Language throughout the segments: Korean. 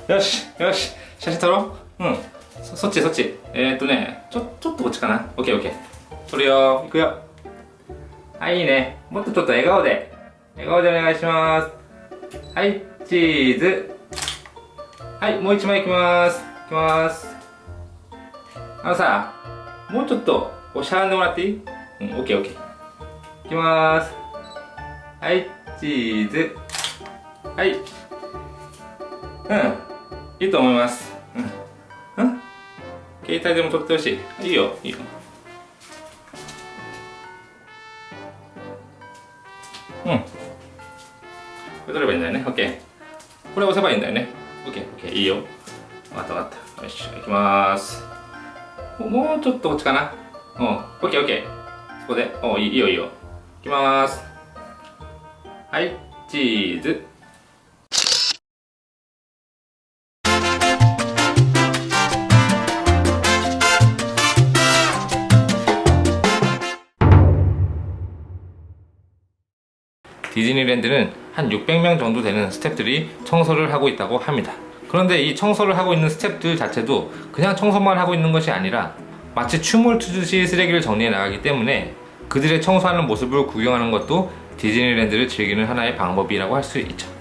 よしよし、写真撮ろう。うん、そっちそっち。ちょっとこっちかな。オッケーオッケー。撮るよ。行くよ。はい、いいね。もっとちょっと笑顔でお願いします。はい、チーズ。はい、もう一枚いきます。さ、もうちょっとおしゃれんでもらっていい？うん、オッケーオッケー。いきます。はい、チーズ。はい。うん、いいと思います。携帯でも撮ってほしい。いいよ。これ撮ればいいんだよね。オッケー。これ押せばいいんだよね。オッケー。いいよ。わかった。よし、行きます。もうちょっとこっちかな。オッケー。そこで、いいよ。行きます。はい、チーズ。디즈니랜드는 한 600명 정도 되는 스태프들이 청소를 하고 있다고 합니다. 그런데 이 청소를 하고 있는 스태프들 자체도 그냥 청소만 하고 있는 것이 아니라 마치 춤을 추듯이 쓰레기를 정리해 나가기 때문에 그들의 청소하는 모습을 구경하는 것도 디즈니랜드를 즐기는 하나의 방법이라고 할 수 있죠.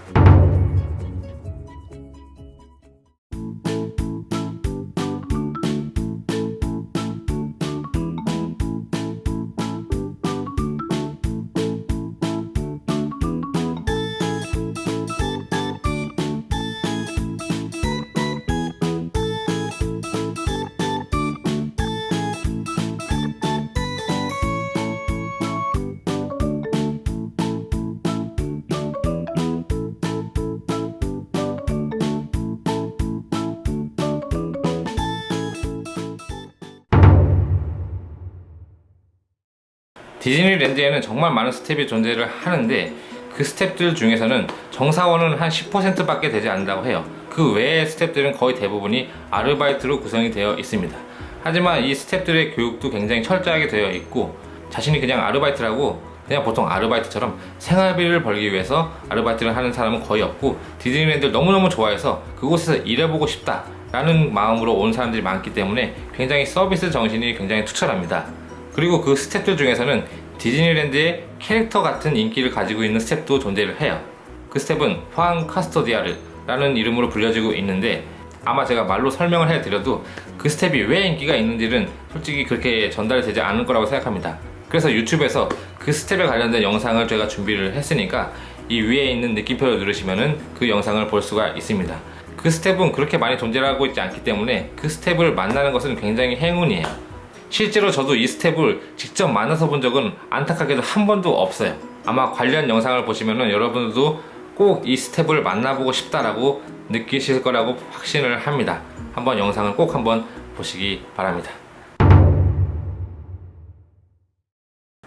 디즈니랜드에는 정말 많은 스텝이 존재를 하는데 그 스텝들 중에서는 정사원은 한 10%밖에 되지 않는다고 해요. 그 외의 스텝들은 거의 대부분이 아르바이트로 구성이 되어 있습니다. 하지만 이 스텝들의 교육도 굉장히 철저하게 되어 있고 자신이 그냥 아르바이트라고 그냥 보통 아르바이트처럼 생활비를 벌기 위해서 아르바이트를 하는 사람은 거의 없고 디즈니랜드를 너무너무 좋아해서 그곳에서 일해보고 싶다 라는 마음으로 온 사람들이 많기 때문에 굉장히 서비스 정신이 굉장히 투철합니다. 그리고 그 스텝들 중에서는 디즈니랜드의 캐릭터 같은 인기를 가지고 있는 스텝도 존재를 해요. 그 스텝은 후안 카스토디아르라는 이름으로 불려지고 있는데 아마 제가 말로 설명을 해드려도 그 스텝이 왜 인기가 있는지는 솔직히 그렇게 전달이 되지 않을 거라고 생각합니다. 그래서 유튜브에서 그 스텝에 관련된 영상을 제가 준비를 했으니까 이 위에 있는 느낌표를 누르시면은 그 영상을 볼 수가 있습니다. 그 스텝은 그렇게 많이 존재하고 있지 않기 때문에 그 스텝을 만나는 것은 굉장히 행운이에요. 실제로 저도 이 스텝을 직접 만나서 본 적은 안타깝게도 한 번도 없어요. 아마 관련 영상을 보시면은 여러분들도 꼭 이 스텝을 만나보고 싶다라고 느끼실 거라고 확신을 합니다. 한번 영상을 꼭 한번 보시기 바랍니다.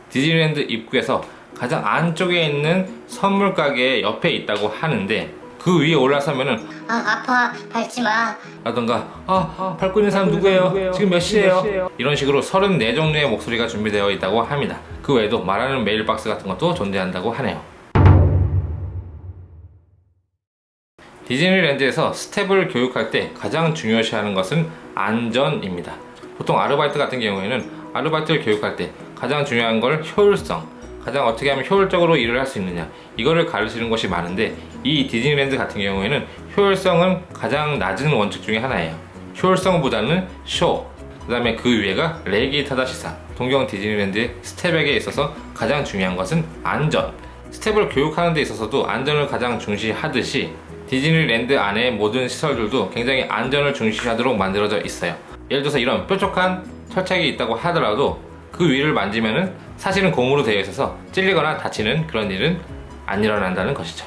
디즈니랜드 입구에서 가장 안쪽에 있는 선물 가게 옆에 있다고 하는데 그 위에 올라서면은 아파 밟지마 라던가 밟고 있는 사람 누구예요? 지금 몇 시예요? 이런 식으로 34종류의 목소리가 준비되어 있다고 합니다. 그 외에도 말하는 메일박스 같은 것도 존재한다고 하네요. 디즈니랜드에서 스텝을 교육할 때 가장 중요시하는 것은 안전입니다. 보통 아르바이트 같은 경우에는 아르바이트를 교육할 때 가장 중요한 걸 효율성, 가장 어떻게 하면 효율적으로 일을 할 수 있느냐 이거를 가르치는 것이 많은데 이 디즈니랜드 같은 경우에는 효율성은 가장 낮은 원칙 중에 하나예요. 효율성보다는 쇼, 그 다음에 그 위에가 레기타다시사. 동경 디즈니랜드의 스텝에게 있어서 가장 중요한 것은 안전. 스텝을 교육하는 데 있어서도 안전을 가장 중시하듯이 디즈니랜드 안의 모든 시설들도 굉장히 안전을 중시하도록 만들어져 있어요. 예를 들어서 이런 뾰족한 철책이 있다고 하더라도 그 위를 만지면은 사실은 고무로 되어 있어서 찔리거나 다치는 그런 일은 안 일어난다는 것이죠.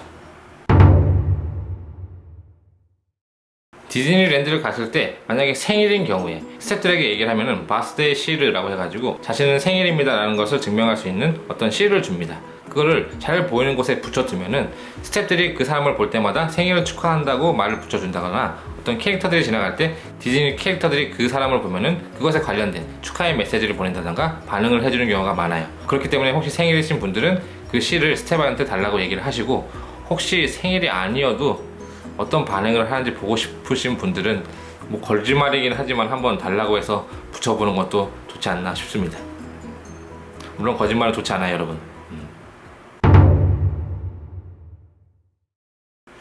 디즈니랜드를 갔을 때 만약에 생일인 경우에 스태프들에게 얘기를 하면은 바스데이 실이라고 해가지고 자신은 생일입니다 라는 것을 증명할 수 있는 어떤 실을 줍니다. 그거를 잘 보이는 곳에 붙여두면은 스태프들이 그 사람을 볼 때마다 생일을 축하한다고 말을 붙여준다거나 어떤 캐릭터들이 지나갈 때 디즈니 캐릭터들이 그 사람을 보면은 그것에 관련된 축하의 메시지를 보낸다던가 반응을 해주는 경우가 많아요. 그렇기 때문에 혹시 생일이신 분들은 그 실을 스태프한테 달라고 얘기를 하시고 혹시 생일이 아니어도 어떤 반응을 하는지 보고 싶으신 분들은 뭐 거짓말이긴 하지만 한번 달라고 해서 붙여보는 것도 좋지 않나 싶습니다. 물론 거짓말은 좋지 않아요, 여러분.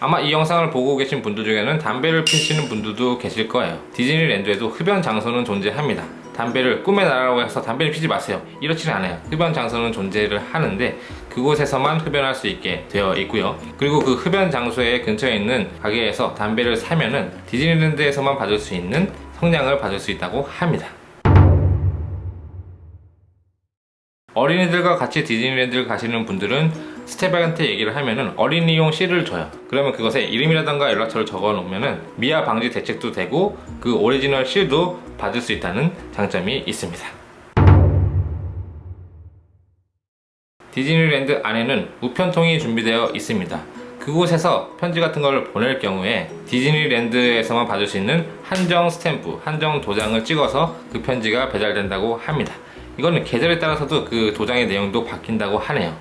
아마 이 영상을 보고 계신 분들 중에는 담배를 피우시는 분들도 계실 거예요. 디즈니랜드에도 흡연 장소는 존재합니다. 담배를 꿈의 나라라고 해서 담배를 피지 마세요. 이렇지는 않아요. 흡연 장소는 존재를 하는데 그곳에서만 흡연할 수 있게 되어 있고요. 그리고 그 흡연 장소의 근처에 있는 가게에서 담배를 사면은 디즈니랜드에서만 받을 수 있는 성냥을 받을 수 있다고 합니다. 어린이들과 같이 디즈니랜드를 가시는 분들은 스텝한테 얘기를 하면은 어린이용 실을 줘요. 그러면 그것에 이름이라던가 연락처를 적어 놓으면은 미아 방지 대책도 되고 그 오리지널 실도 받을 수 있다는 장점이 있습니다. 디즈니랜드 안에는 우편통이 준비되어 있습니다. 그곳에서 편지 같은 걸 보낼 경우에 디즈니랜드에서만 받을 수 있는 한정 스탬프, 한정 도장을 찍어서 그 편지가 배달된다고 합니다. 이거는 계절에 따라서도 그 도장의 내용도 바뀐다고 하네요.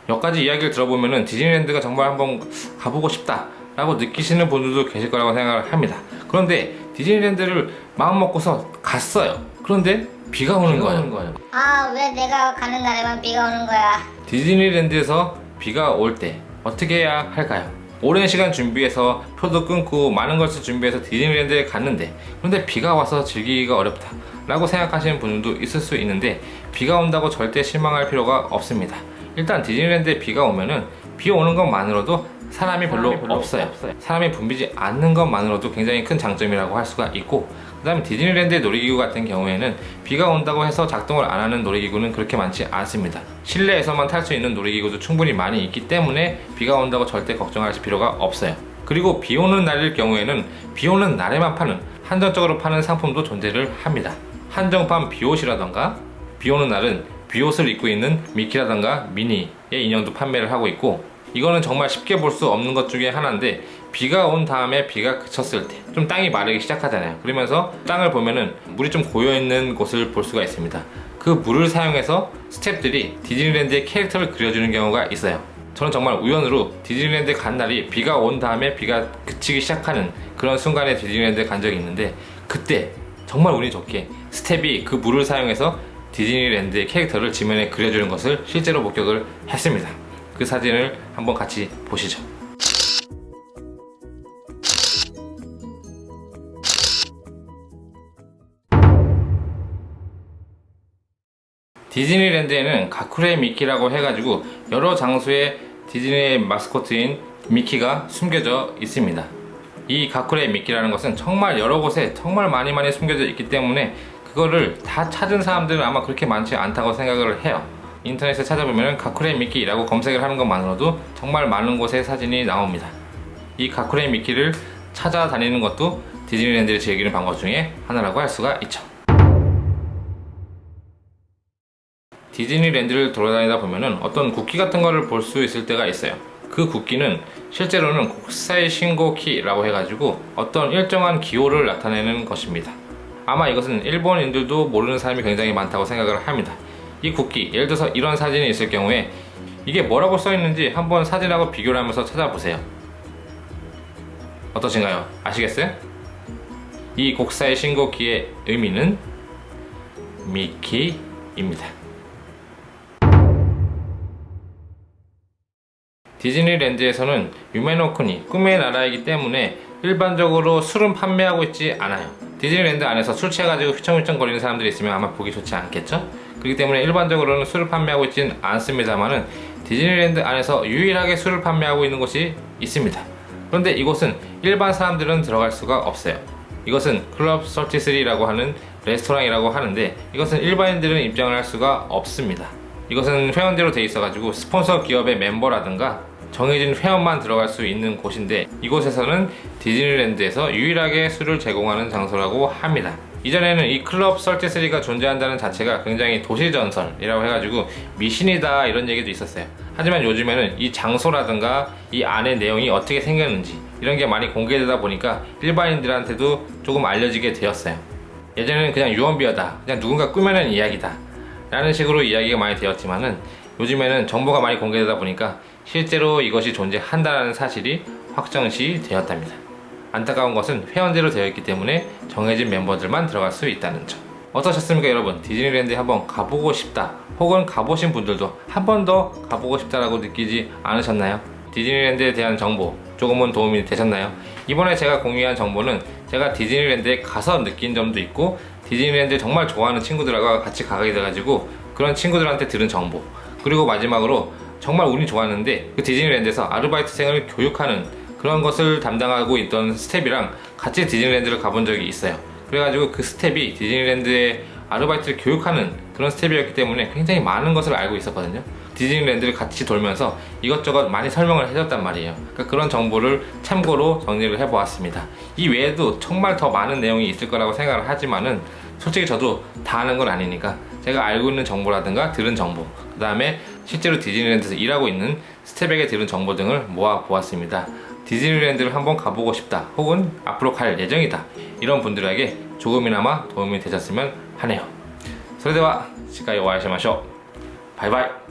여기까지 이야기를 들어보면은 디즈니랜드가 정말 한번 가보고 싶다 라고 느끼시는 분들도 계실 거라고 생각을 합니다. 그런데 디즈니랜드를 마음 먹고서 갔어요. 그런데 비가 오는 거예요. 아, 왜 내가 가는 날에만 비가 오는 거야? 디즈니랜드에서 비가 올 때 어떻게 해야 할까요? 오랜 시간 준비해서 표도 끊고 많은 것을 준비해서 디즈니랜드에 갔는데 그런데 비가 와서 즐기기가 어렵다 라고 생각하시는 분들도 있을 수 있는데 비가 온다고 절대 실망할 필요가 없습니다. 일단 디즈니랜드에 비가 오면은 비 오는 것만으로도 사람이 별로 없어요. 사람이 붐비지 않는 것만으로도 굉장히 큰 장점이라고 할 수가 있고, 그 다음에 디즈니랜드의 놀이기구 같은 경우에는 비가 온다고 해서 작동을 안 하는 놀이기구는 그렇게 많지 않습니다. 실내에서만 탈 수 있는 놀이기구도 충분히 많이 있기 때문에 비가 온다고 절대 걱정하실 필요가 없어요. 그리고 비 오는 날일 경우에는 비 오는 날에만 파는, 한정적으로 파는 상품도 존재를 합니다. 한정판 비옷이라던가, 비 오는 날은 비옷을 입고 있는 미키라던가 미니의 인형도 판매를 하고 있고, 이거는 정말 쉽게 볼 수 없는 것 중에 하나인데, 비가 온 다음에 비가 그쳤을 때 좀 땅이 마르기 시작하잖아요. 그러면서 땅을 보면은 물이 좀 고여있는 곳을 볼 수가 있습니다. 그 물을 사용해서 스태프들이 디즈니랜드의 캐릭터를 그려주는 경우가 있어요. 저는 정말 우연으로 디즈니랜드에 간 날이 비가 온 다음에 비가 그치기 시작하는 그런 순간에 디즈니랜드에 간 적이 있는데, 그때 정말 운이 좋게 스텝이 그 물을 사용해서 디즈니랜드의 캐릭터를 지면에 그려주는 것을 실제로 목격을 했습니다. 그 사진을 한번 같이 보시죠. 디즈니랜드에는 가쿠레 미키라고 해가지고 여러 장소에 디즈니의 마스코트인 미키가 숨겨져 있습니다. 이 가쿠레 미키라는 것은 정말 여러 곳에 정말 많이 숨겨져 있기 때문에 그거를 다 찾은 사람들은 아마 그렇게 많지 않다고 생각을 해요. 인터넷에 찾아보면 가쿠레 미키라고 검색을 하는 것만으로도 정말 많은 곳에 사진이 나옵니다. 이 가쿠레 미키를 찾아다니는 것도 디즈니랜드를 즐기는 방법 중에 하나라고 할 수가 있죠. 디즈니랜드를 돌아다니다 보면은 어떤 국기 같은 거를 볼 수 있을 때가 있어요. 그 국기는 실제로는 국사의 신고키라고 해가지고 어떤 일정한 기호를 나타내는 것입니다. 아마 이것은 일본인들도 모르는 사람이 굉장히 많다고 생각을 합니다. 이 국기, 예를 들어서 이런 사진이 있을 경우에 이게 뭐라고 써 있는지 한번 사진하고 비교를 하면서 찾아보세요. 어떠신가요? 아시겠어요? 이 국사의 신고키의 의미는 미키입니다. 디즈니랜드에서는 유메노쿠니, 꿈의 나라이기 때문에 일반적으로 술은 판매하고 있지 않아요. 디즈니랜드 안에서 술 취해가지고 휘청휘청 거리는 사람들이 있으면 아마 보기 좋지 않겠죠? 그렇기 때문에 일반적으로는 술을 판매하고 있지는 않습니다만은 디즈니랜드 안에서 유일하게 술을 판매하고 있는 곳이 있습니다. 그런데 이곳은 일반 사람들은 들어갈 수가 없어요. 이것은 클럽 33라고 하는 레스토랑이라고 하는데, 이것은 일반인들은 입장을 할 수가 없습니다. 이것은 회원제로 되어 있어가지고 스폰서 기업의 멤버라든가 정해진 회원만 들어갈 수 있는 곳인데, 이곳에서는 디즈니랜드에서 유일하게 술을 제공하는 장소라고 합니다. 이전에는 이 클럽 33가 존재한다는 자체가 굉장히 도시전설이라고 해가지고 미신이다 이런 얘기도 있었어요. 하지만 요즘에는 이 장소라든가 이 안의 내용이 어떻게 생겼는지 이런 게 많이 공개되다 보니까 일반인들한테도 조금 알려지게 되었어요. 예전에는 그냥 유언비어다, 그냥 누군가 꾸며낸 이야기다 라는 식으로 이야기가 많이 되었지만은 요즘에는 정보가 많이 공개되다 보니까 실제로 이것이 존재한다는 사실이 확정시 되었답니다. 안타까운 것은 회원제로 되어 있기 때문에 정해진 멤버들만 들어갈 수 있다는 점. 어떠셨습니까 여러분? 디즈니랜드에 한번 가보고 싶다 혹은 가보신 분들도 한 번 더 가보고 싶다라고 느끼지 않으셨나요? 디즈니랜드에 대한 정보 조금은 도움이 되셨나요? 이번에 제가 공유한 정보는 제가 디즈니랜드에 가서 느낀 점도 있고 디즈니랜드 정말 좋아하는 친구들하고 같이 가게 돼가지고 그런 친구들한테 들은 정보, 그리고 마지막으로 정말 운이 좋았는데 그 디즈니랜드에서 아르바이트생을 교육하는 그런 것을 담당하고 있던 스텝이랑 같이 디즈니랜드를 가본 적이 있어요. 그래가지고 그 스텝이 디즈니랜드에 아르바이트를 교육하는 그런 스텝이었기 때문에 굉장히 많은 것을 알고 있었거든요. 디즈니랜드를 같이 돌면서 이것저것 많이 설명을 해줬단 말이에요. 그러니까 그런 정보를 참고로 정리를 해보았습니다. 이 외에도 정말 더 많은 내용이 있을 거라고 생각을 하지만은 솔직히 저도 다 아는 건 아니니까 제가 알고 있는 정보라든가 들은 정보, 그 다음에 실제로 디즈니랜드에서 일하고 있는 스텝에게 들은 정보 등을 모아 보았습니다. 디즈니랜드를 한번 가보고 싶다 혹은 앞으로 갈 예정이다 이런 분들에게 조금이나마 도움이 되셨으면 하네요. それでは次回お会いしましょう。バイバイ。